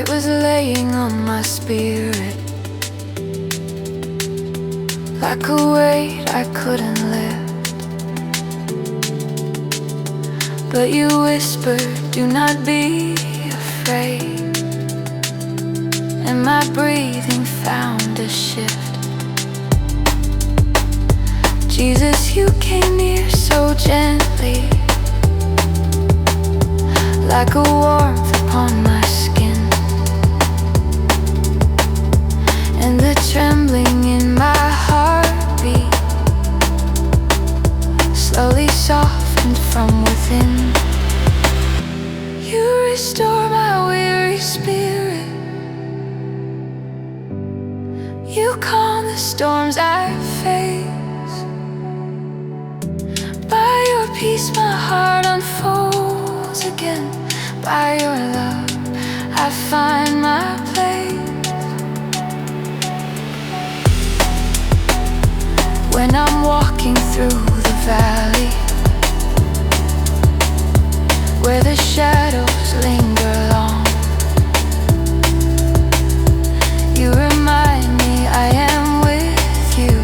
Weight was laying on my spirit, like a weight I couldn't lift. But you whispered, do not be afraid, and my breathing found a shift. Jesus, you came near so gently, like a warmth upon my skin, and the trembling in my heartbeat slowly softened from within. You restore my weary spirit, you calm the storms I face. By your peace my heart unfolds again. By your love I find my place. When I'm walking through the valley, where the shadows linger long, you remind me I am with you,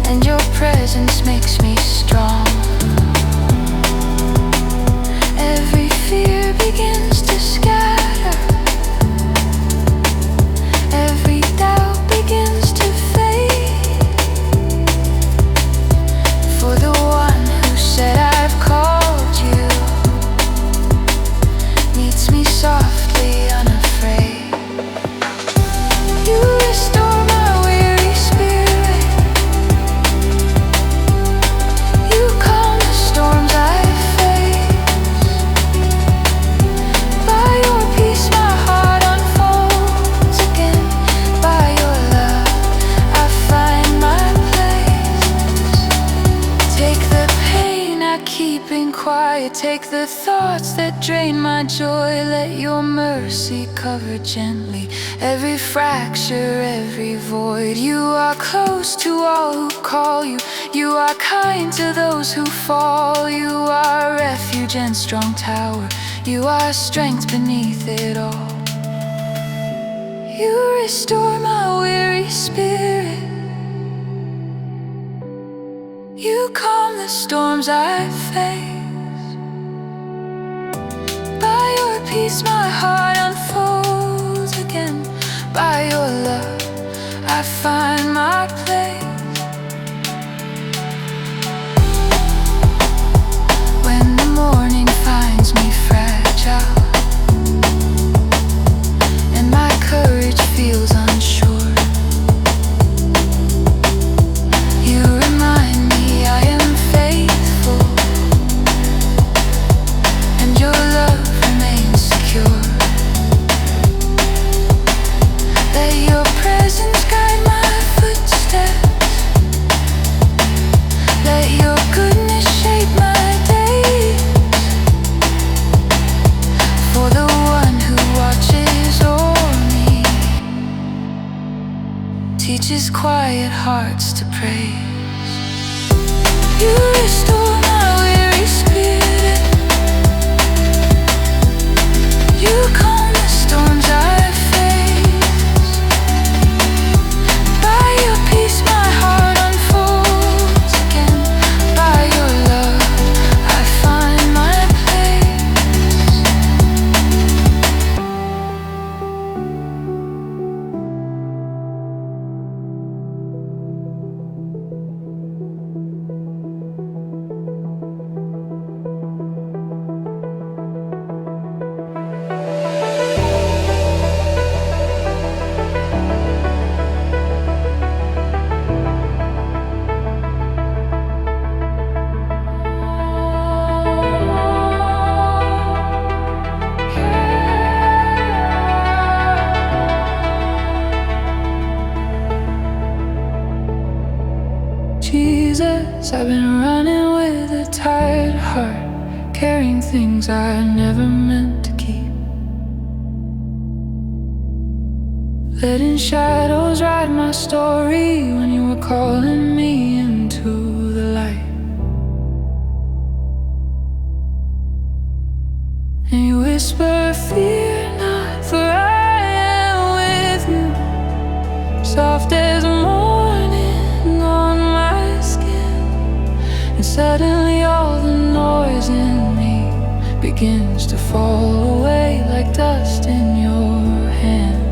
and your presence makes me strong. Every fear begins to scatter, every doubt begins to fade, for the one who said I've called you meets me softly, unafraid. You restore my weary spirit, you calm the storms I face. By your peace my heart unfolds again. By your love I find my place. Take the pain I keep in quiet, take the thoughts that drain my joy. Let your mercy cover gently every fracture, every void. You are close to all who call you, you are kind to those who fall. You are refuge and strong tower, you are strength beneath it all. You restore my weary spirit, you calm the storms I face. By your peace my heart unfolds again. By your love I find my place. When the morning finds me fragile, and my courage feels unsure, you remind me I am faithful, and your love remains secure. Let your presence guide my footsteps, let your goodness shape my days, for the one who watches o'er me teaches quiet hearts to praise. You restore my weary spirit, you calm the storms I face. By your peace my heart unfolds again. By your love I find my Jesus, I've been running with a tired heart, carrying things I never meant to keep, letting shadows write my story when you were calling me into the light. And you whisper, fear begins to fall away like dust in your hands.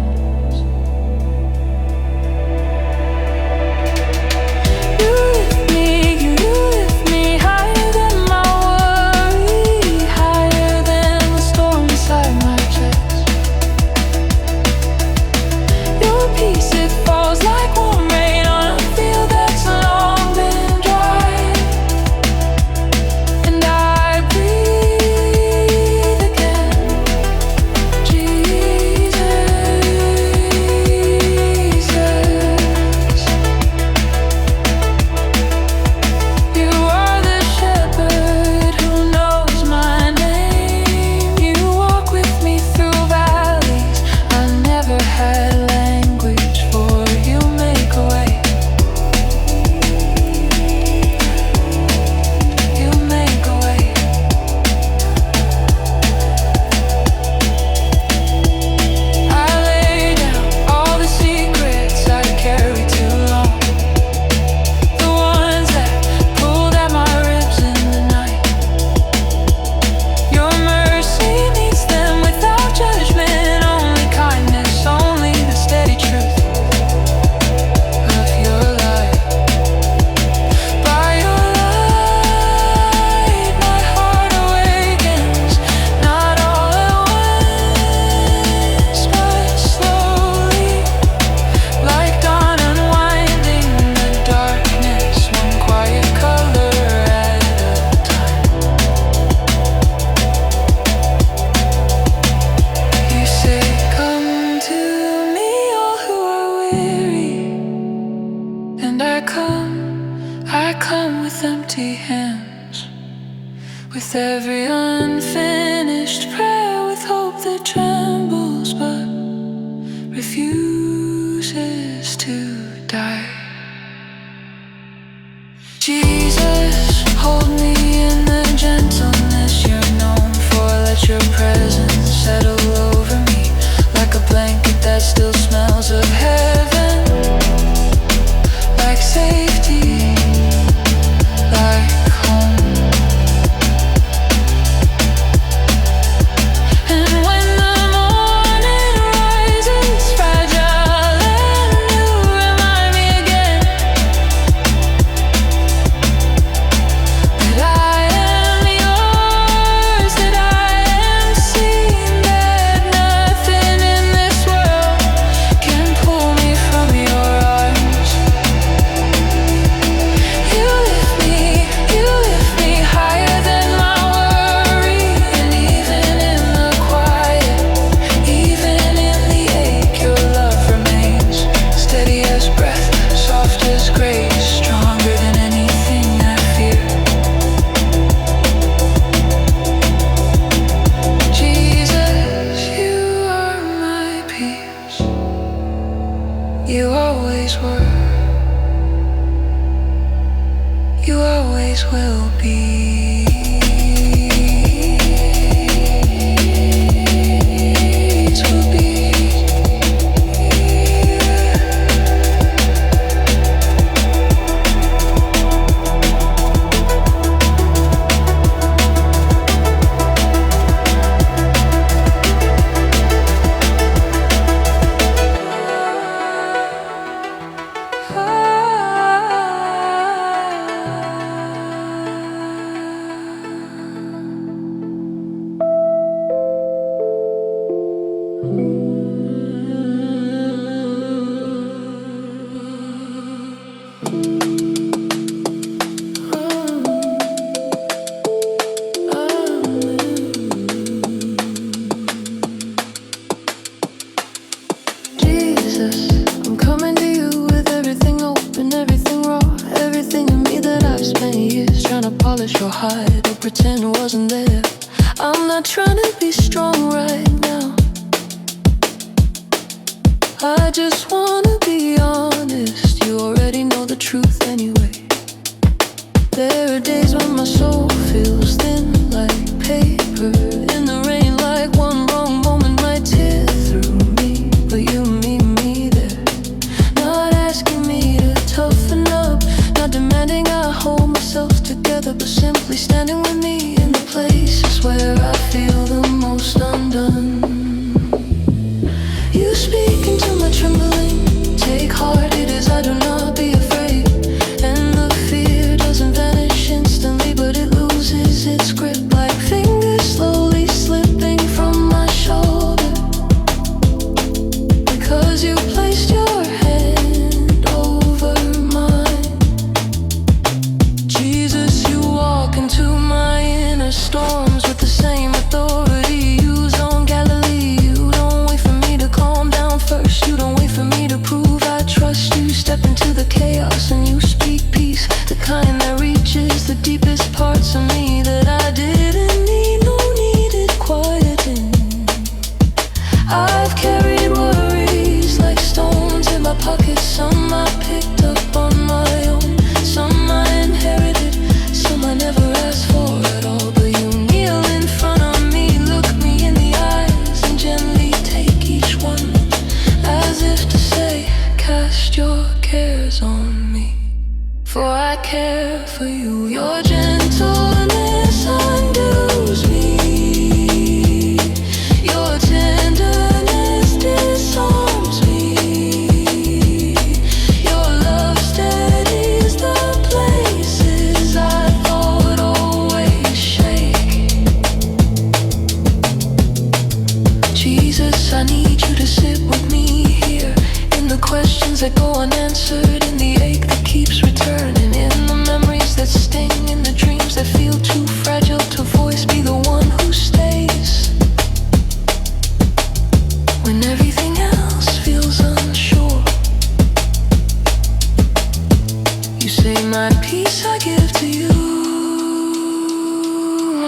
I come with empty hands, with every unfinished prayer, with hope that trembles but refuses to die. Jesus, hold me in the gentleness you're known for. Let your presence settle over me like a blanket that still smells of heaven, like safety, like home. And when the morning rises, fragile and new, remind me again that I am yours, that I am seen, that nothing in this world can pull me from your arms. You lift me higher than my worry, and even in the quiet, even in the ache, your love remains steady as breath, soft as grace, stronger than anything I fear. Jesus, you are my peace. You always were. You always will be. It will be. Jesus, I'm coming to you with everything open, everything raw, everything in me that I've spent years trying to polish or hide or pretend wasn't there. I'm not trying to be strong right now. I just wanna be honest. You already know the truth anyway. There are days when my soul feels thin like paper in the rain, like one wrong moment might tear through me. But you meet me there, not asking me to toughen up, not demanding I hold myself myself together, but simply standing with me in the places where I feel the most undone. You speak into my trembling. Take heart, it is I, do not be afraid. And the fear doesn't vanish instantly, but it loses its grip like fingers slowly slipping from my shoulder. Because you placed your hand over mine. Jesus, you walk into my inner storms with the same authority you used on Galilee. You don't wait for me to calm down first. You don't wait for me to prove I trust you. Step into the chaos and you speak peace, the kind that reaches the deepest parts of me that I didn't need. No needed quieting. I've carried worries like stones in my pockets. Some I picked up on my own, some I inherited, some I never asked for at all. But you kneel in front of me, look me in the eyes, and gently take each one, as if to say, cast your cares on me, for I care for you. Your gentleness undoes me, your tenderness disarms me, your love steadies the places I thought always shake. Jesus, I need you to sit with me here, in the questions that go unanswered, in the ache that keeps returning, in the memories that sting, in the dreams that feel too fragile to voice. Be the one who stays when everything else feels unsure. You say, my peace I give to you,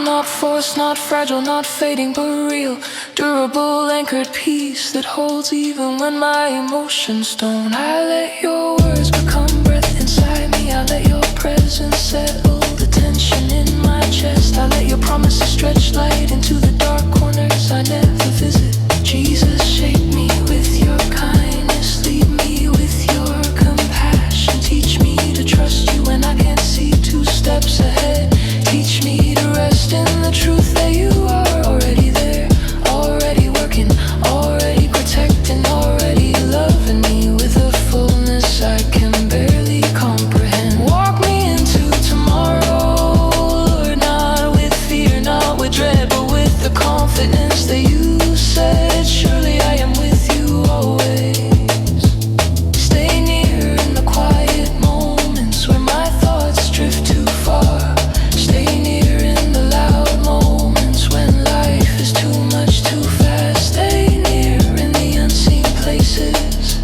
not forced, not fragile, not fading, but real, durable, anchored peace that holds even when my emotions don't. I let your words become breath inside me. I let your presence settle the tension in my chest. I let your promises stretch light into the dark corners I never visit. Jesus, shape me with your kindness, lead me with your compassion. Teach me to trust you when I can't see 2 steps ahead. Teach me to rest in the truth that you are already there, already working, already protecting, already loving me with a fullness I can barely comprehend. Walk me into tomorrow, Lord, not with fear, not with dread, but with the confidence that you said, surely I am with you always. Stay near in the quiet moments where my thoughts drift too far. Stay near in the loud moments when life is too much too fast. Stay near in the unseen places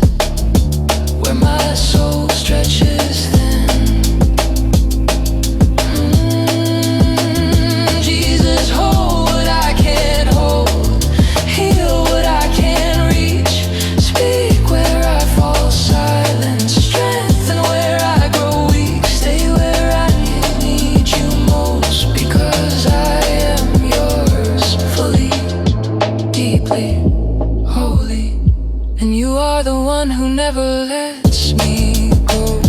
where my soul stretches thin. Jesus, hold what I can't hold, heal what I can't reach, speak where I fall silent, strengthen where I grow weak. Stay where I need you most, because I am yours fully, deeply, holy, and you are the one who never lets me go.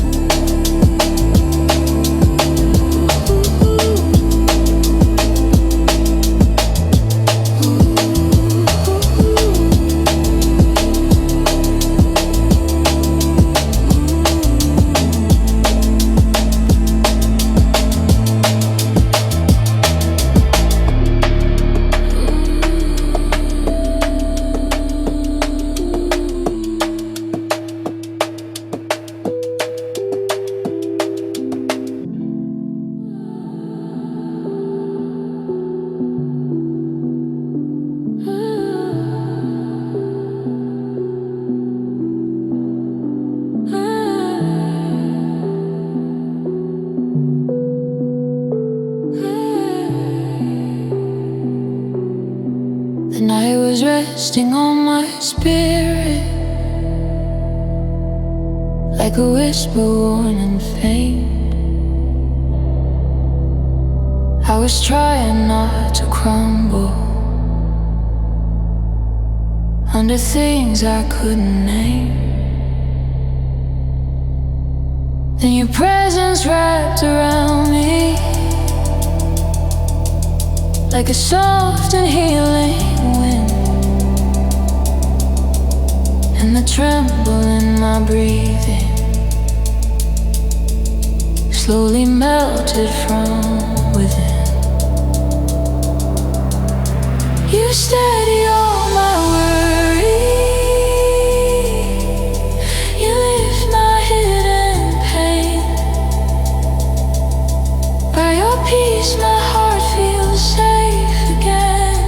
The night was resting on my spirit like a whisper worn and faint. I was trying not to crumble under things I couldn't name. Then your presence wrapped around me like a soft and healing wind, and the tremble in my breathing slowly melted from within. You steady all my worry, you lift my hidden pain. By your peace my heart feels safe again.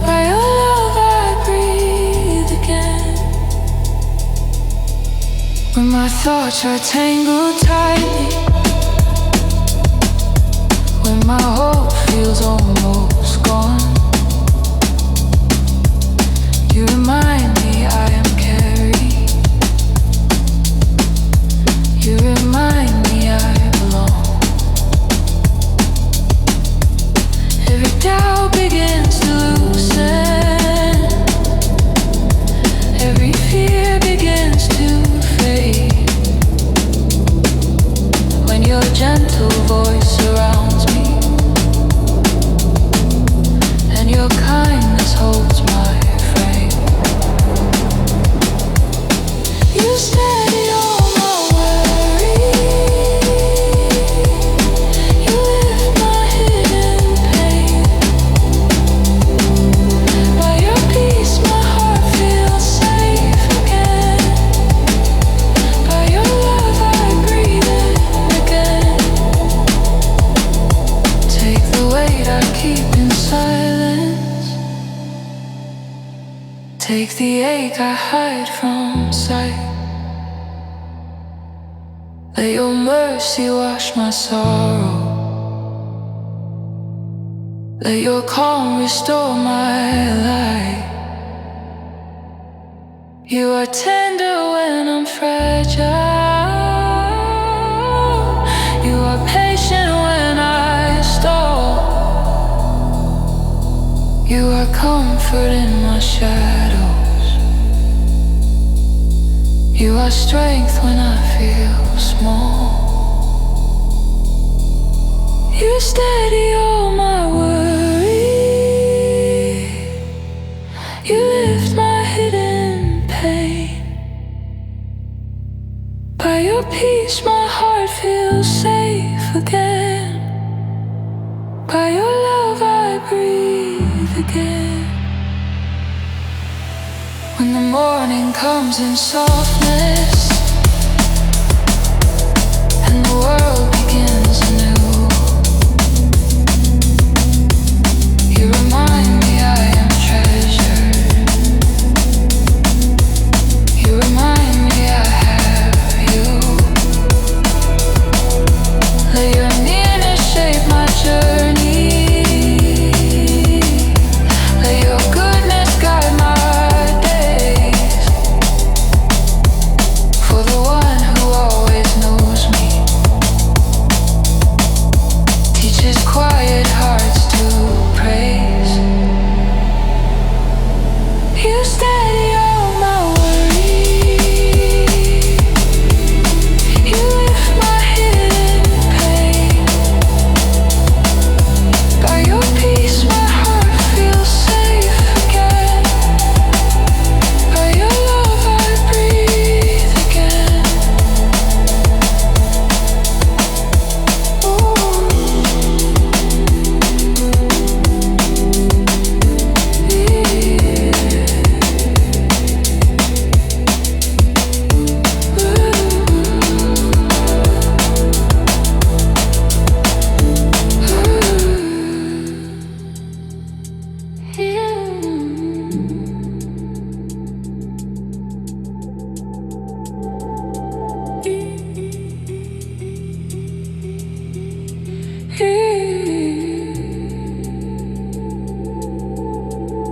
By your love I breathe again. When my thoughts are tangled tightly, when my hope feels almost gone, you remind me I am carried. You remind me I belong. Every doubt begins to loosen, every fear begins to fade, when your gentle voice surrounds me, and your kindness holds my frame. You steady all my worry, you lift my hidden pain. By your peace my heart feels safe again. By your love I breathe in again. Take the weight I keep in silence, take the ache I hide from sight. Let your mercy wash my sorrow, let your calm restore my light. You are tender when I'm fragile, you are patient when I stall. You are comfort in my shadows, you are strength when I feel small. You steady all my worry, you lift my hidden pain. By your peace my heart feels safe again. By your love I breathe again. When the morning comes in softness and the world begins anew, you remind me I am treasured. You remind me I have you. Let your nearness shape my journey. Let your goodness guide my days. For the one who always knows me teaches quiet hearts to praise. You steady all my worry, you lift my hidden pain. By your peace my heart feels safe again. By your love I breathe again.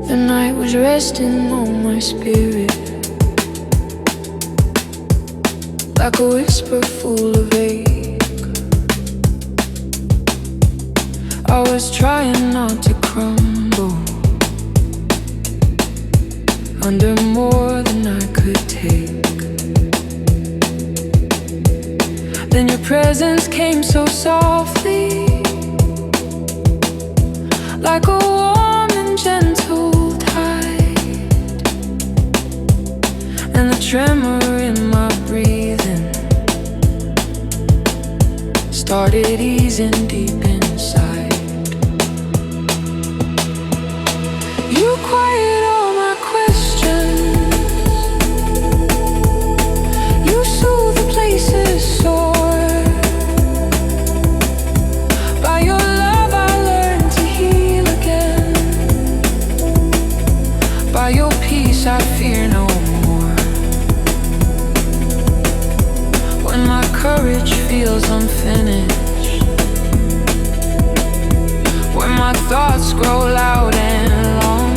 The night was resting on my spirit, like a whisper full of ache. I was trying not to crumble under more than I could take. Then your presence came so softly, like a warm and gentle tide, and the tremor in my breathing started easing deep inside. You quiet all my questions, you soothe the places sore. By your love I learned to heal again, by your peace I fear no more. When my courage feels unfinished, when my thoughts grow loud and long,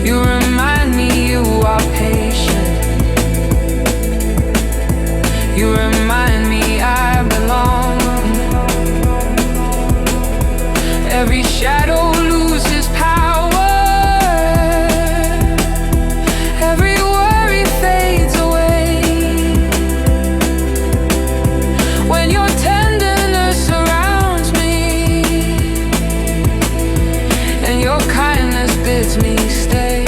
you remind me you are patient. You remind me I belong. Every shadow loses power, every worry fades away, when your tenderness surrounds me and your kindness bids me stay.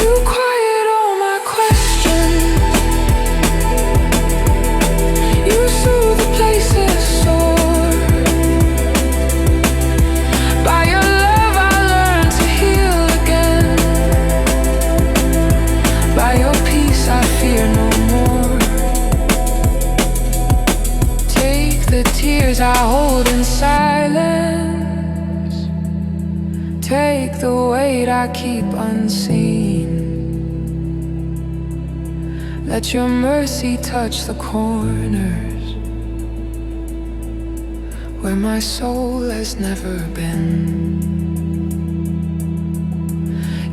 You quiet all my questions, you soothe the places sore. By your love I learned to heal again, by your peace I fear no more. Take the tears I hold in silence, take the weight I keep unseen. Let your mercy touch the corners where my soul has never been.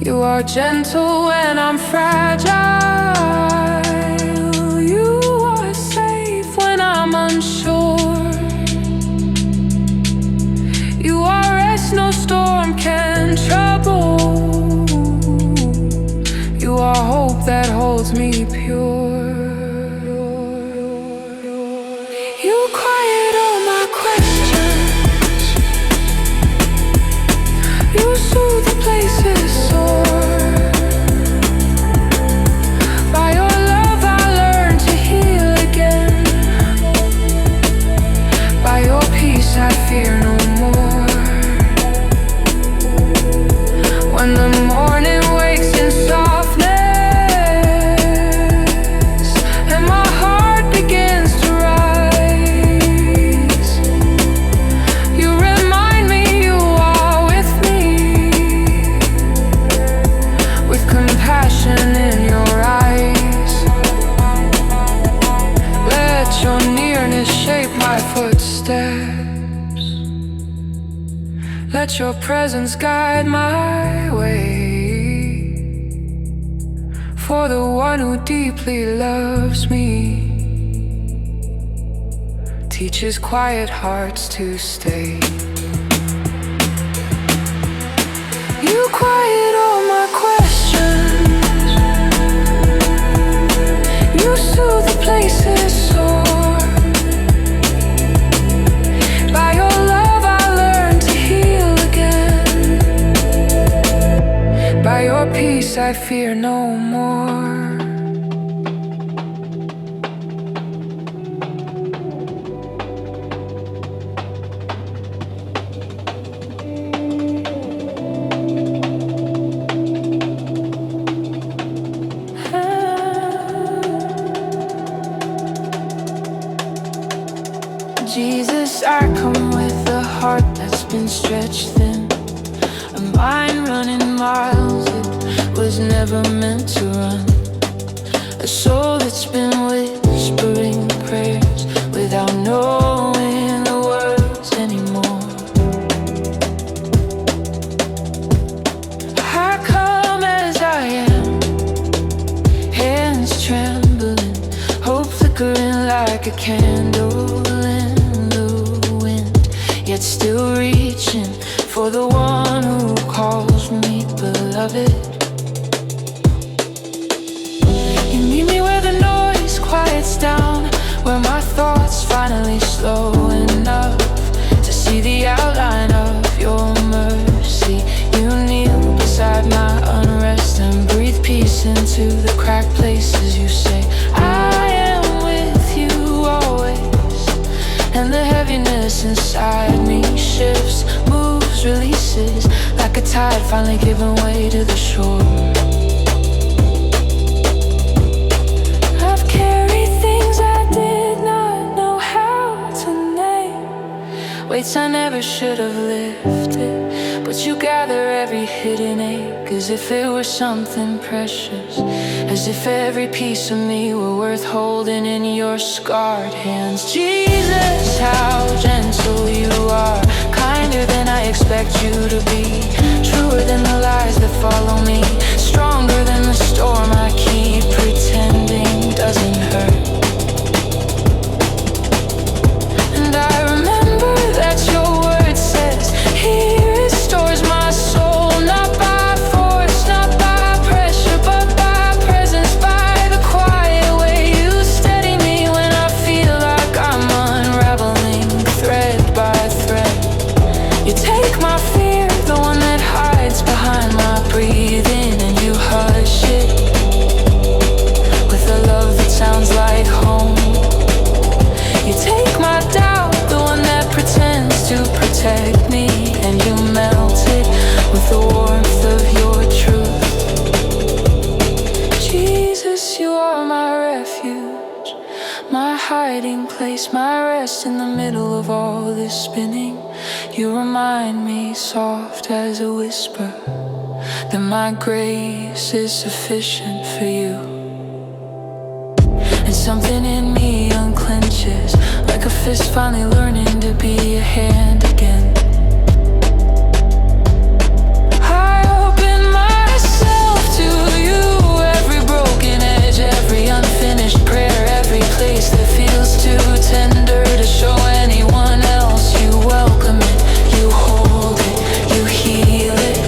You are gentle when I'm fragile, you are safe when I'm unsure. You are rest no storm can trouble, you are hope that holds me pure. You quiet all my questions, you soothe the places sore. By your love I learned to heal again, by your peace I fear no more. When the morning wakes in softness and my heart begins to rise, you remind me you are with me, with compassion in your eyes. Let your nearness shape my footsteps, let your presence guide my way. For the one who deeply loves me teaches quiet hearts to stay. You quiet all my questions, you soothe the places sore. By your love I learned to heal again, by your peace I fear no more. Jesus, I come with a heart that's been stretched thin, a mind running miles it was never meant to run, a soul that's been whispering prayers without knowing the words anymore. I come as I am, hands trembling, hope flickering like a candle in the wind, yet still reaching for the one who calls me beloved. You meet me where the noise quiets down, where my thoughts finally slow packed places. You say, I am with you always. And the heaviness inside me shifts, moves, releases, like a tide finally giving way to the shore. I've carried things I did not know how to name, weights I never should have lifted, but you gather every hidden ache as if it were something precious, as if every piece of me were worth holding in your scarred hands. Jesus, how gentle you are, kinder than I expect you to be, truer than the lies that follow me, stronger than the storm I keep pretending doesn't hurt. And I remember that your word says he restores my soul, not by force, not by pressure, but by presence, by the quiet way you steady me when I feel like I'm unraveling thread by thread. You take my fear, the one that hides behind my breathing, and you hush it with a love that sounds like home. You take my doubt, the one that pretends to protect me, and you melt it with the warmth of your truth. Jesus, you are my refuge, my hiding place, my rest in the middle of all this spinning. You remind me, soft as a whisper, that my grace is sufficient for you. And something in me unclenches, like a fist finally learning to be a hand again. I open myself to you, every broken edge, every unfinished prayer, every place that feels too tender to show anyone else. You welcome it, you hold it, you heal it.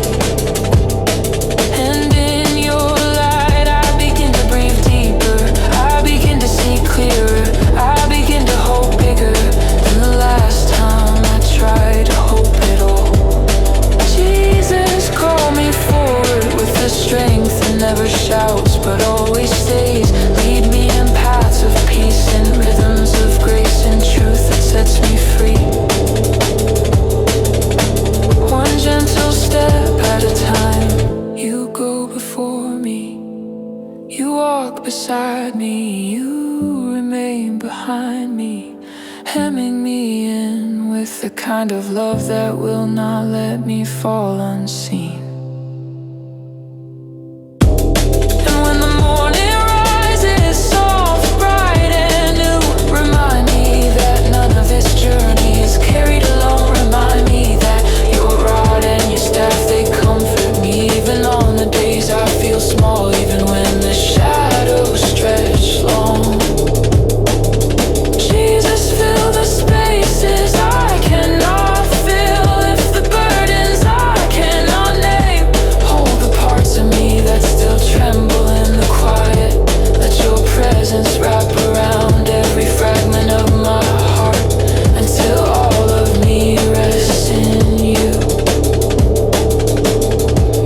And in your light I begin to breathe deeper, I begin to see clearer, I begin to hope bigger than the last time I tried to hope it all. Jesus, call me forward with the strength that never shouts but always stays. Lead me in paths of peace and rhythms of grace and truth that sets me free. One gentle step at a time, you go before me, you walk beside me, you remain behind me, hemming me in with the kind of love that will not let me fall unseen. And when the morning rises, soft, bright and new, remind me that none of this journey is carried alone. Remind me that your rod and your staff, they comfort me, even on the days I feel small, even when the shadows stretch long. Jesus, fill the spaces I cannot fill, lift the burdens I cannot name, hold the parts of me that still tremble in the quiet. Let your presence wrap around every fragment of my heart until all of me rests in you.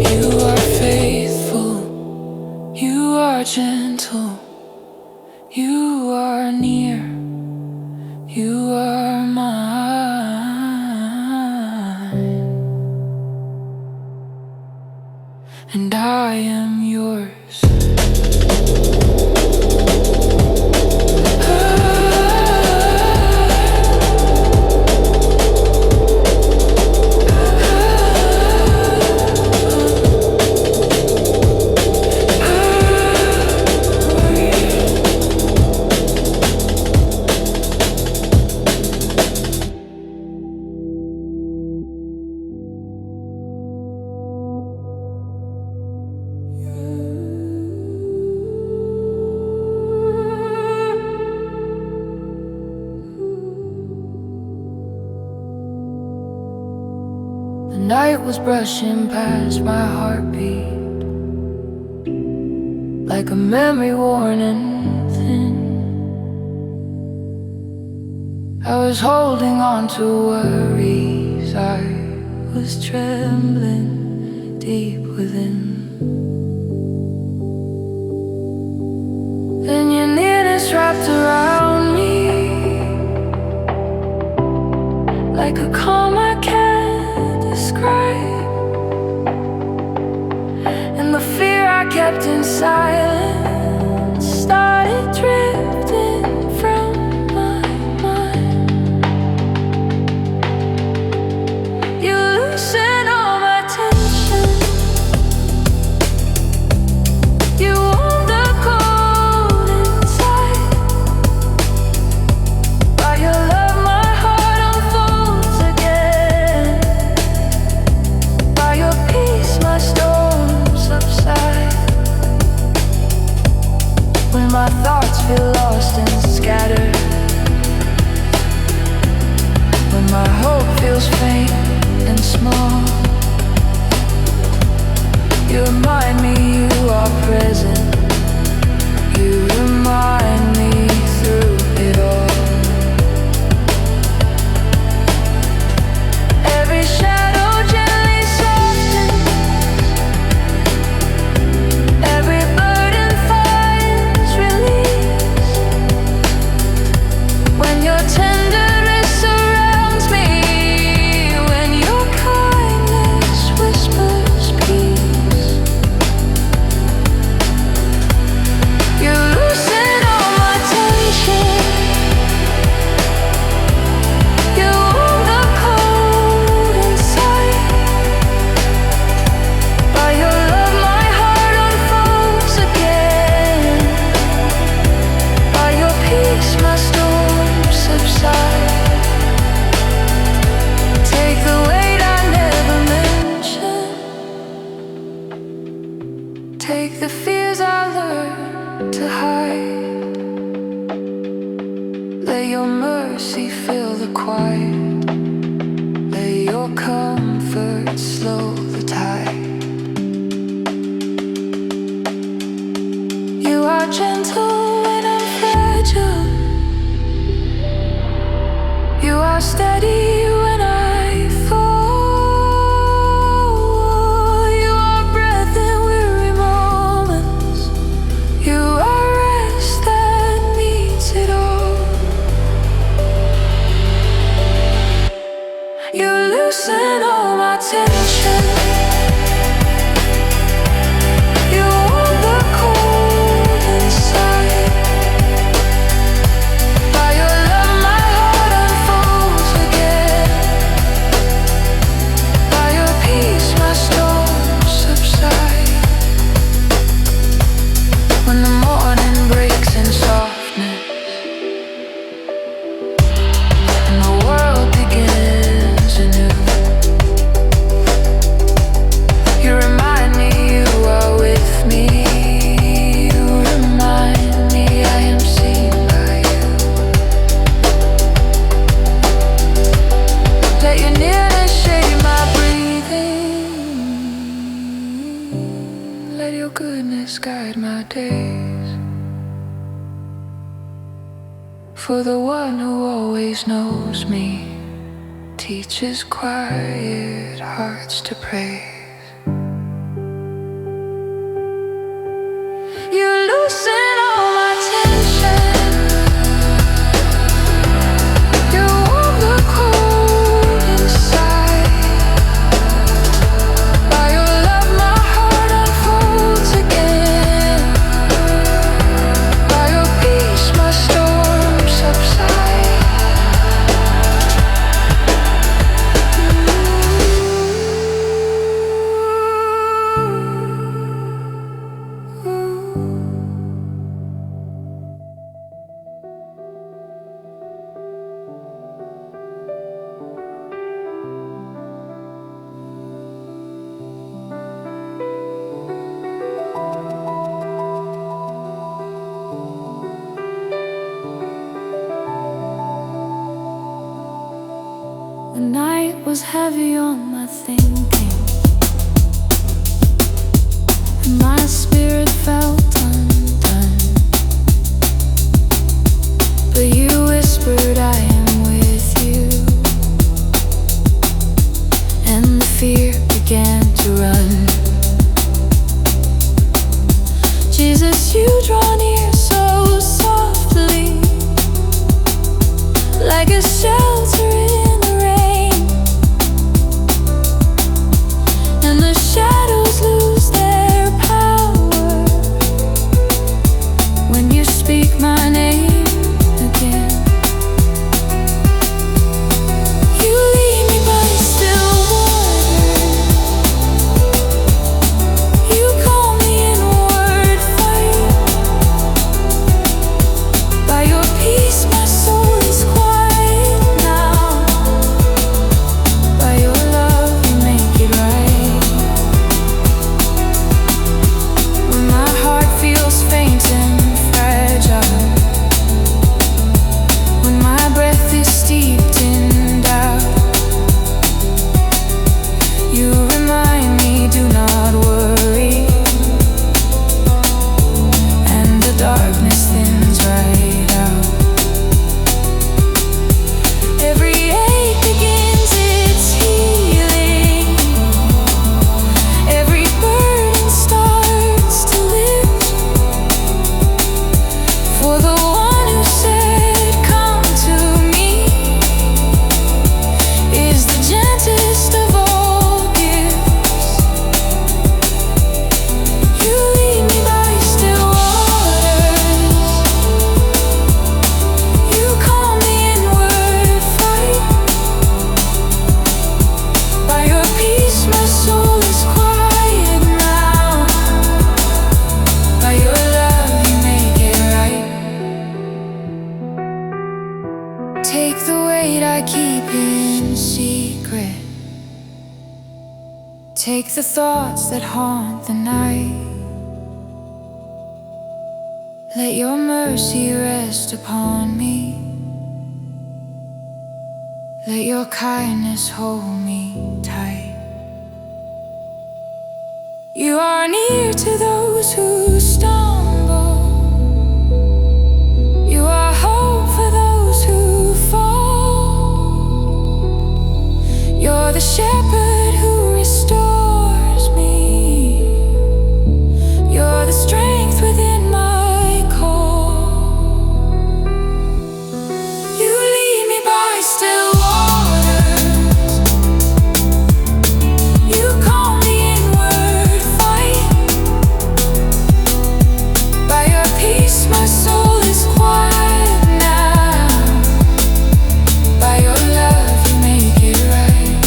You are faithful, you are gentle, you are near, you are mine, and I am yours. The night was brushing past my heartbeat, like a memory worn and thin. I was holding on to worries, I was trembling deep within. embrace wrapped around me, like a calm I can't describe. And the fear I kept in silence started drifting from my mind. You loosen all my tension, you warm the cold inside. By your love my heart unfolds again. By your peace my storms subside. When my thoughts feel lost and scattered, when my hope feels faint and small, you remind me you are present. You remind me through it all. Every shadow gently softens, every burden finds release. When your tenderness surrounds me, when your kindness whispers peace, you loosen all my tension, you warm the cold inside. By your love my heart unfolds again. By your peace my storms subside. Take the weight I never mentioned, take the fears I learned to hide. Let your mercy fill the quiet, let your comfort slow the tide. You are gentle when I'm fragile, you are steady when I fall. You are breath in weary moments, you are rest that meets it all. You loosen all my tension, you warm the cold inside. By your love my heart unfolds again. By your peace my storms subside. When the morning breaks in softness and the world begins anew, you remind me you are with me. You remind me I am seen by you. Let your nearness shade my breathing. Let your goodness guide my days. For the one who always knows me teaches quiet hearts to praise. You loosen all my tension, you warm the cold inside. By your love my heart unfolds again. By your peace my storms subside. The night was heavy on my thinking, and my spirit felt undone. But you whispered I am with you, and the fear began to run. Jesus, you draw near so softly. Take the weight I keep in secret. Take the thoughts that haunt the night. Let your mercy rest upon me. Let your kindness hold me tight. You are near to those who stumble. You are hope for those who fall. You're the shepherd who restores me. You're the strength within my core. You lead me by still waters. You calm the inward fight. By your peace my soul is quiet now. By your love you make it right.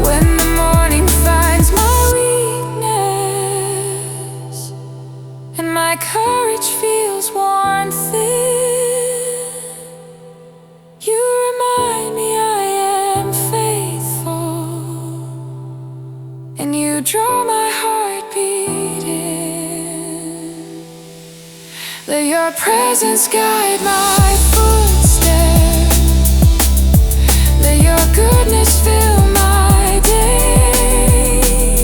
When the morning finds my weakness and my courage feels worn thin, you remind me I am faithful, and you draw my heart beating. Let your presence guide my footsteps. Let your goodness fill my day.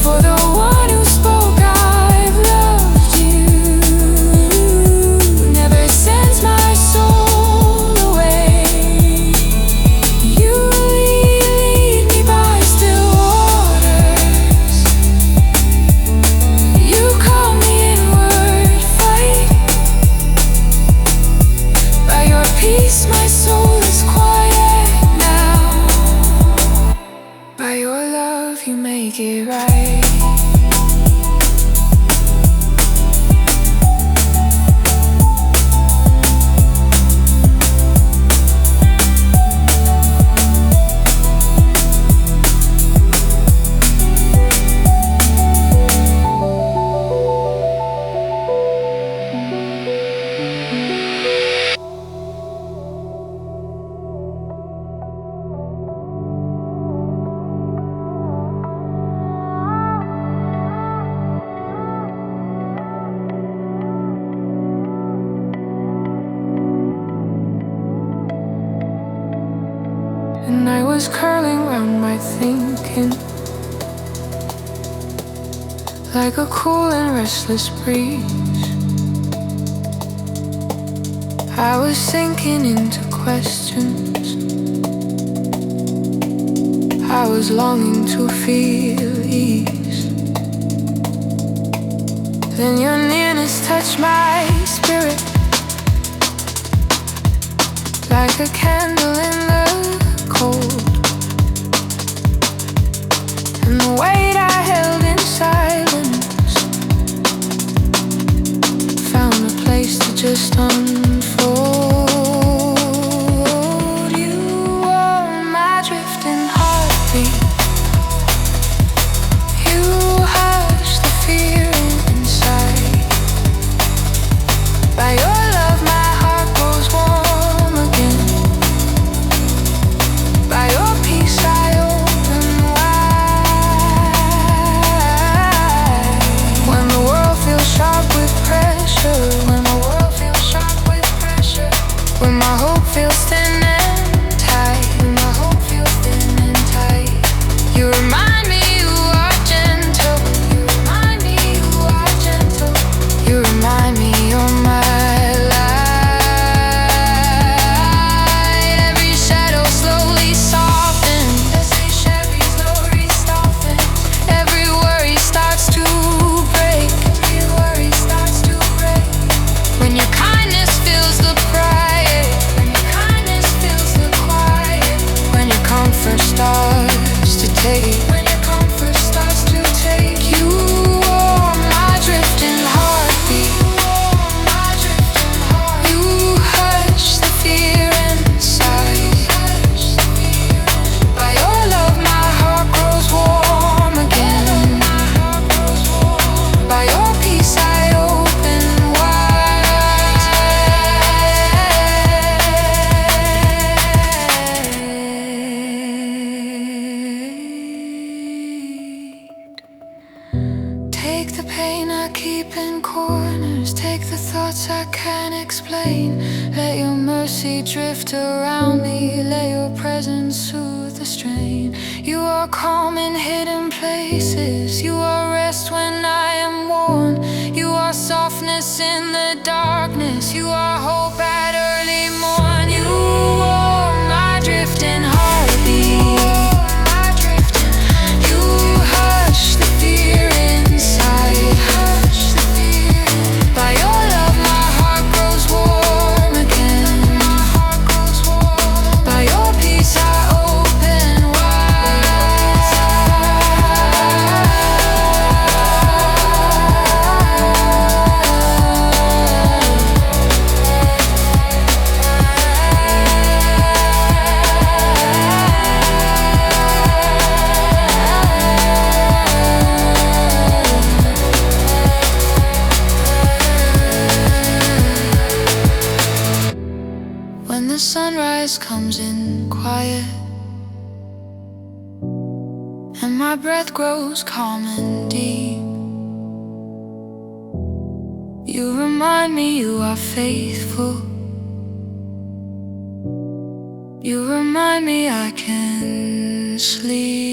For the one who spoke I've loved you never sends my soul away. You lead me by still waters. You calm the inward fight. By your peace my soul is quiet now. By your love you make it right. And I was curling round my thinking, like a cool and restless breeze. I was sinking into questions. I was longing to feel ease. Then your nearness touched my spirit, like a candle in the cold. And the weight I held in silence found a place to just unfold. You are my drifting heartbeat. You hush the fear inside. By your love my heart grows warm again. By your peace I open wide. When the world feels sharp with pressure, when the world feels sharp with thoughts I can't explain. Let your mercy drift around me. Let your presence soothe the strain. You are calm in hidden places. You are rest when I am worn. You are softness in the darkness. You are hope at early morn. You are my drifting heartbeat. You hush the fear inside. By your love my heart grows warm again. By your peace I open wide. When the sunrise comes in quiet and my breath grows calm and deep, you remind me you are faithful. You remind me I can sleep.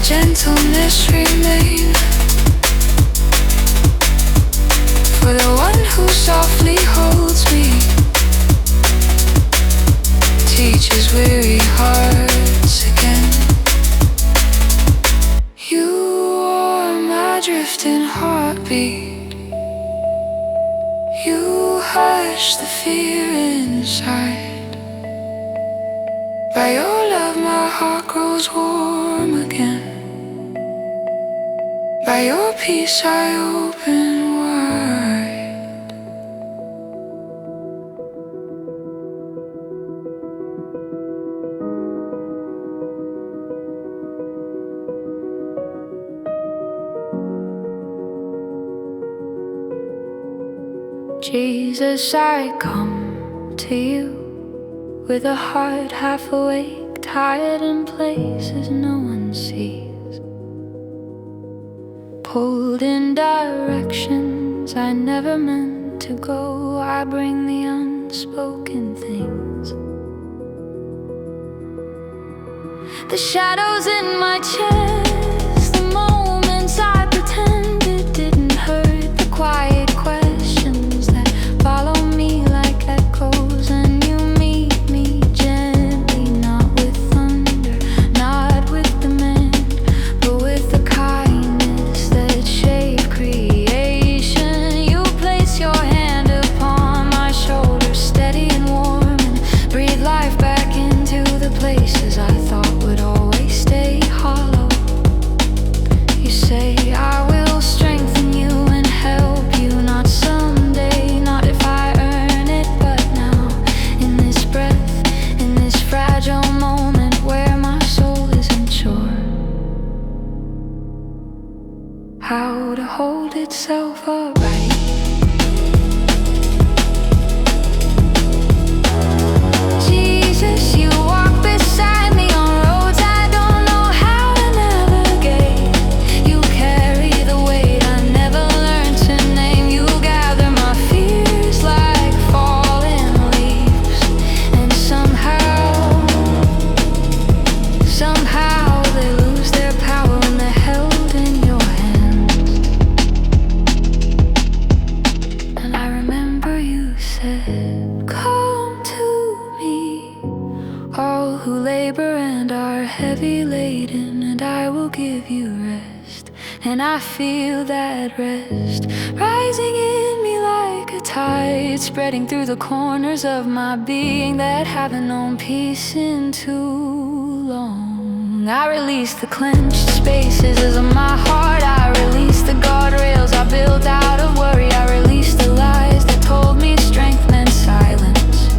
Gentleness remain for the one who softly holds me, teaches weary hearts again. You are my drifting heartbeat. You hush the fear inside. By your love my heart grows warm again. By your peace I open wide. Jesus, I come to you with a heart half awake, tired in places no one sees. Pulled in directions I never meant to go, I bring the unspoken things. The shadows in my chest, the moments I pretended didn't hurt, the quiet questions that follow me like echoes. And you meet me gently, not with thunder, not with demand, but with the kindness that shaped creation. You place your hand upon my shoulder, steady and warm, and breathe life back into the places I thought would always stay hollow. You say I will strengthen you and help you, not someday, not if I earn it, but now, in this breath, in this fragile moment where my soul isn't sure how to hold itself upright. Jesus, you walk beside me on roads I don't know how to navigate. You carry the weight I never learned to name. You gather my fears like fallen leaves, and somehow they lose their power when they're held in your hands. And I remember you said, come to me, all who labor and are heavy laden, and I will give you rest. And I feel that rest rising in me like a tide, spreading through the corners of my being that haven't known peace in too long. I release the clenched spaces of my heart. I release the guardrails I built out of worry. I release the lies that told me strength meant silence.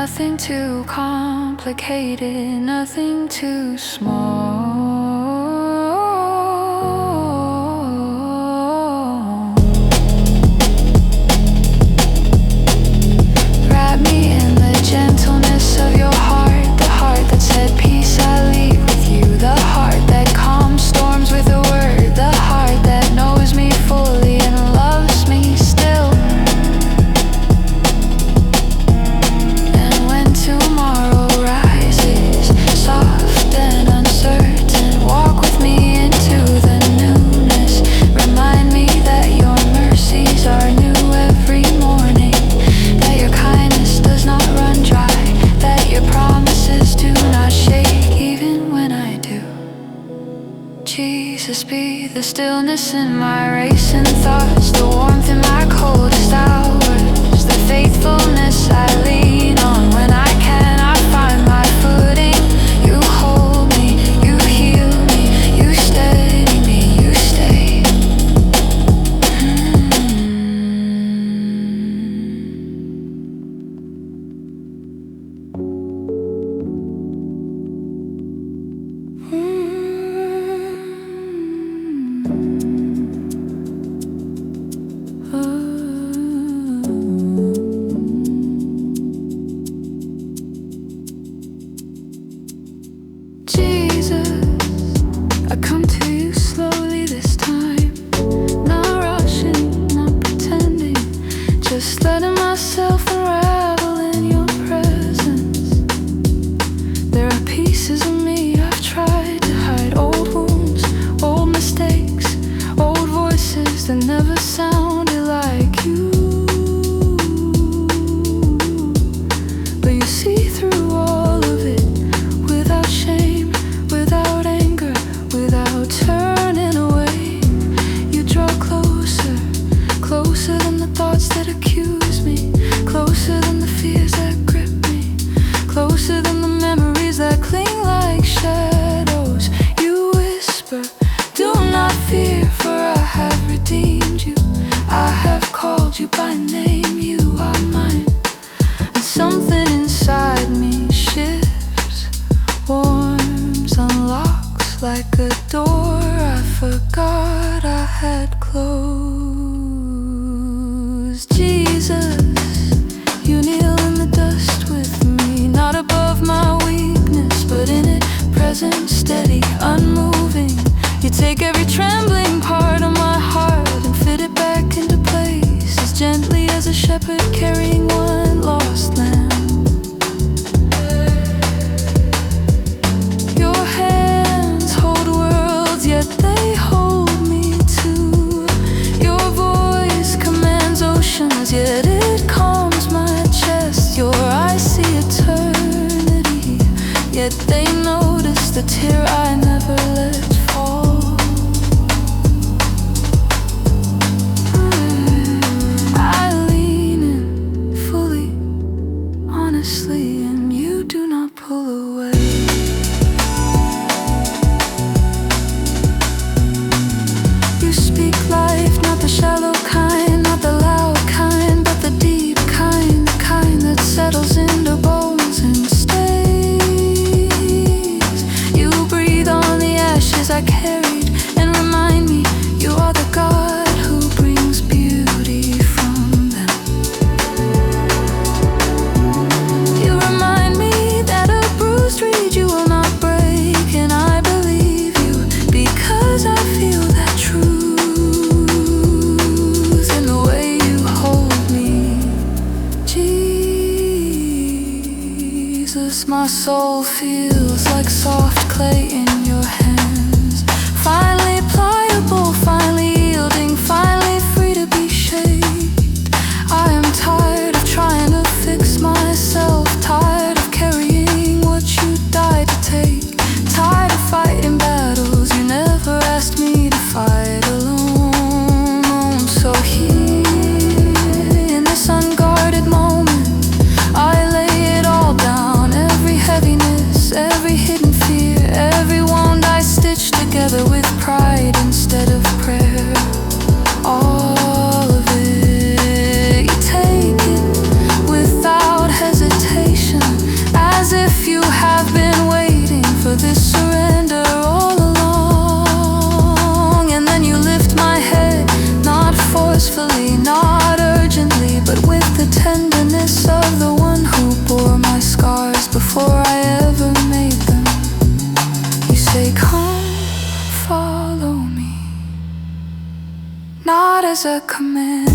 nothing too complicated, nothing too small. Wrap me in the gentleness of your heart, the heart that said peace I leave with you, the heart that calms storms with a word, the heart that knows me fully and loves me still. And when tomorrow rises, soft and uncertain, walk with me into the newness. Remind me that your mercies are new every morning, that your kindness does not run dry, that your promises do not shake even when I do. Jesus, be the stillness in my racing thoughts, the warmth in my coldest hours, the faithfulness I lean on when I cannot find my footing. You hold me, you heal me, you steady me, you stay. Jesus, I come to you slowly this time, not rushing, not pretending, just letting myself unravel in your presence. There are pieces of me I've tried to hide, old wounds, old mistakes, old voices that never sounded like you. But you see through all of it, without shame, without anger, without turning away. You draw closer, closer than the thoughts that accuse me, closer than the fears that grip me, closer than the memories that cling like shadows. You whisper, do not fear, for I have redeemed you. I have called you by name, you are mine. And something inside me shifts, warms, unlocks like a door I forgot I had closed. Jesus, you kneel in the dust with me, not above my weakness, but in it, present, steady, unmoving. You take every trembling part of my heart and fit it back into place, as gently as a shepherd carrying one lost lamb. Your hands hold worlds, yet they hold me too. Your voice commands oceans, yet it calms my chest. Your eyes see eternity, yet they notice the tear I never let fall. I lean in fully, honestly, and you do not pull away. You speak life, not the shallow kind, not the loud kind, but the deep kind, the kind that settles into bones and stays. You breathe on the ashes I carried and remind me you are the God who brings beauty from them. You remind me that a bruised reed you will not break, and I believe you because I feel that truth in the way you hold me. Jesus, my soul feels like soft clay in your hands, finally pliable, finally yielding, finally free to be shaped. I am tired of trying to fix myself, tired of carrying what you died to take, tired of fighting battles you never asked me to fight alone. So here, in this unguarded moment, I lay it all down, every heaviness, every hidden fear, every wound I say, come, follow me. Not as a command,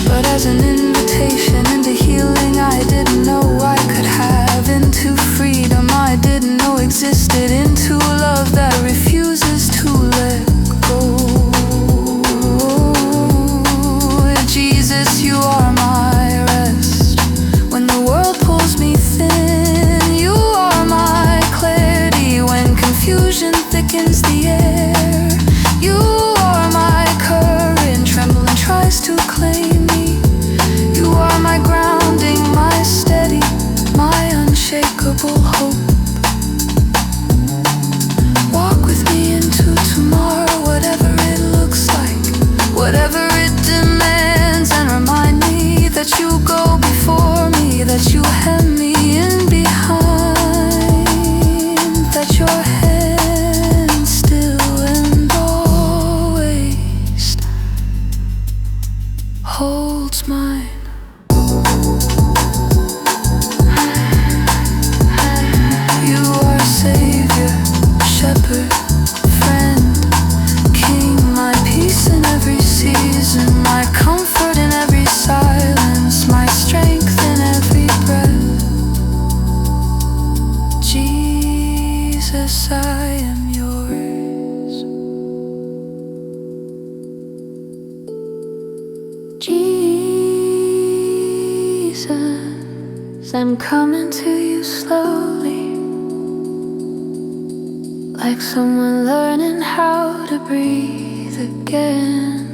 but as an invitation into healing I didn't know I could have, into freedom I didn't know existed, into a love that refuses to let go. Jesus, you are my rest. When the world pulls me thin, you are my clarity. When confusion thickens the air, you are my courage. Trembling tries to claim me. You are my grounding, my steady, my unshakable hope. Walk with me into tomorrow, whatever it looks like, whatever it demands, and remind me that you go before me, that you hem me in behind, that your hand still and always holds mine. You are Savior, Shepherd, friend, King, my peace in every season, my comfort in every silence, my strength in every breath. Jesus, I am yours. Jesus, I'm coming to you slowly, like someone learning how to breathe again.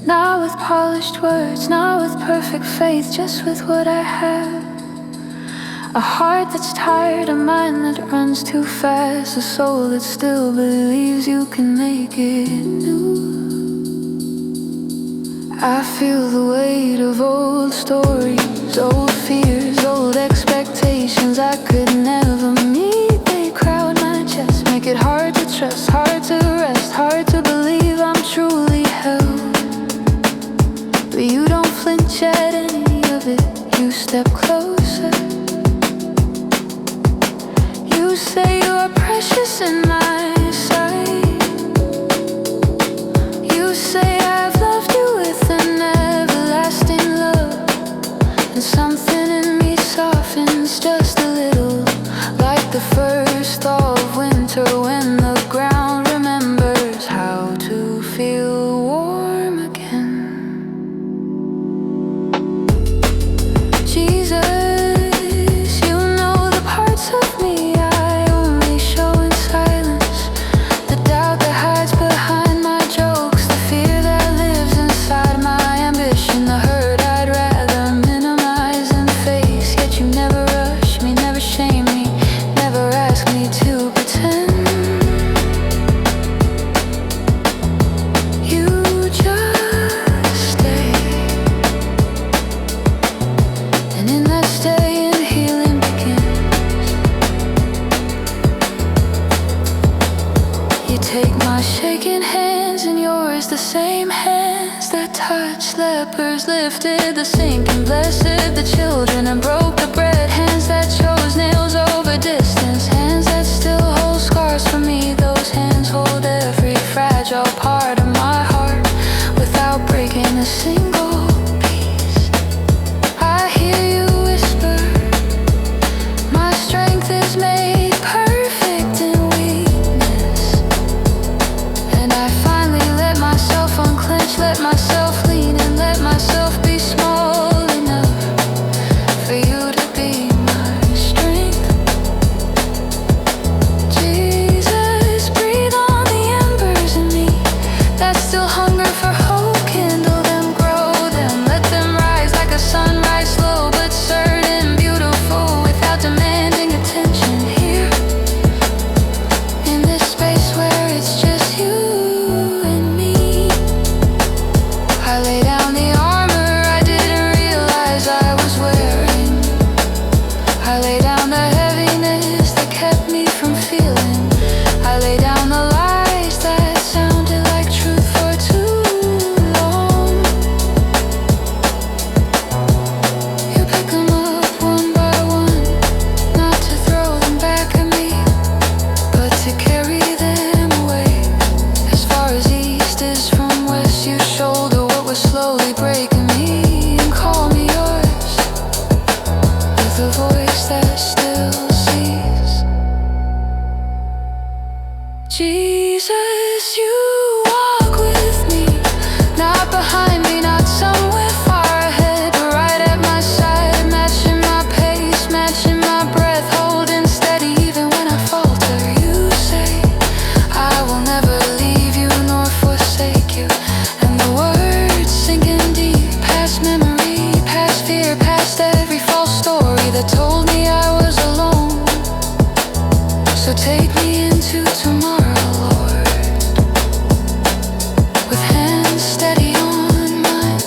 Not with polished words, not with perfect faith, just with what I have. A heart that's tired, a mind that runs too fast, a soul that still believes you can make it new. I feel the weight of old stories, old fears, old expectations I could never meet. They crowd my chest, make it hard to trust, hard to rest, hard to believe I'm truly held. But you don't flinch at any of it, you step closer. You say you are precious in my sight. You say I've loved you with an everlasting love, and something in me softens just a little, like the first thaw of winter when the ground remembers how to feel warm again. Jesus, you know the parts of me I only show in silence, the doubt that hides behind my jokes, the fear that lives inside my ambition, the hurt I'd rather minimize and face. Yet you never rush me, never shame me, never ask me to pretend. You just stay, and in that staying, healing begins. You take my shaking hands in yours, the same hands that touched lepers, lifted the sick and blessed the children and broke the bread, hands that chose nails over distance, hands that still hold scars for me. Those hands hold every fragile part of my heart without breaking a single piece. I hear you whisper, my strength is made perfect in weakness, and I finally let myself unclench, let myself lean, and let myself be small enough for you to be my strength. Jesus, you walk with me, not behind me, not somewhere far ahead, but right at my side, matching my pace, matching my breath, holding steady even when I falter. You say, I will never leave you nor forsake you, and the words sinking deep, past memory, past fear, past every false story that told me I was alone. So take me into tomorrow, with hands steady on mine.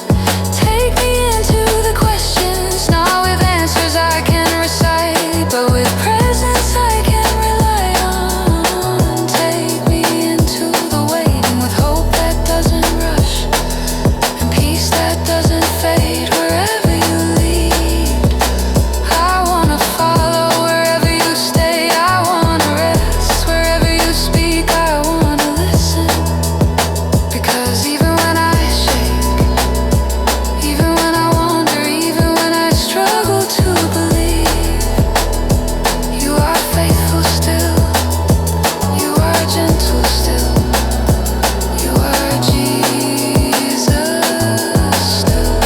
Take me into the questions, not with answers I can recite, but with presence I can rely on. Take me into the waiting, with hope that doesn't rush, and peace that doesn't fade. Wherever you lead, I wanna follow. Wherever you stay, I wanna rest. Wherever you speak, I wanna listen. Because even when I shake, even when I wander, even when I struggle to believe, you are faithful still, you are gentle still, you are Jesus still,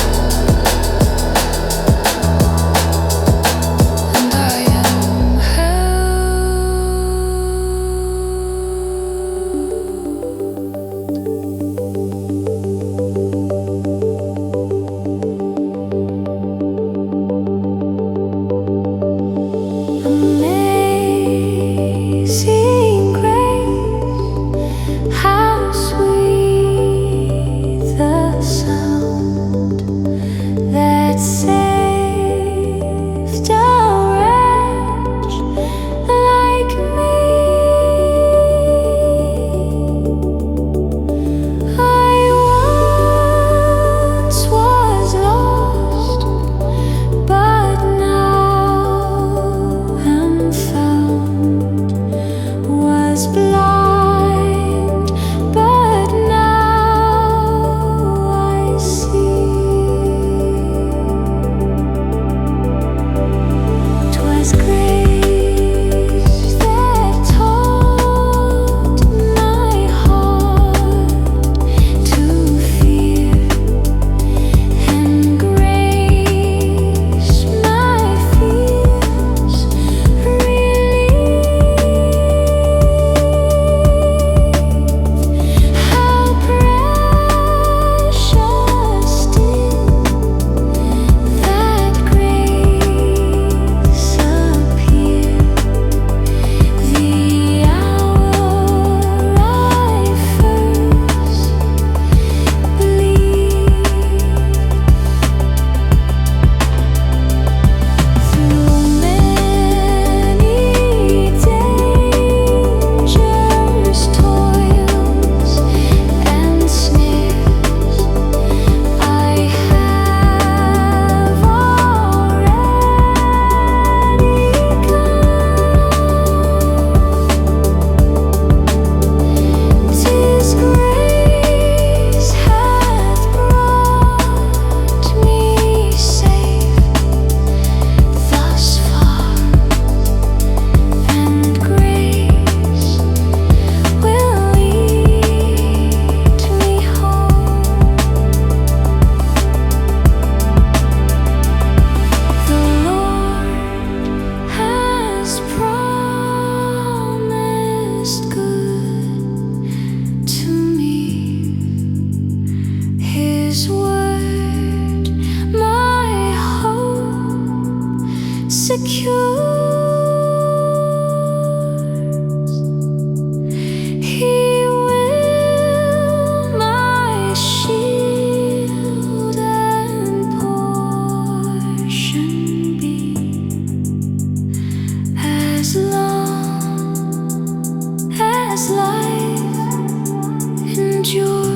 and I am held. Amazing grace, how sweet the sound that saved a wretch like me. I once was lost, but now am found. Was blind, but now I see. 'Twas grace that taught my heart to fear, and grace my fears relieved. How precious did that grace appear, the hour I first believed. Through many dangers, toils, and snares, I have already come. 'Tis grace hath brought me safe thus far, and grace will lead me home. The Lord has promised good to me, His word my hope secures. He will my shield and portion be, as long as life endures.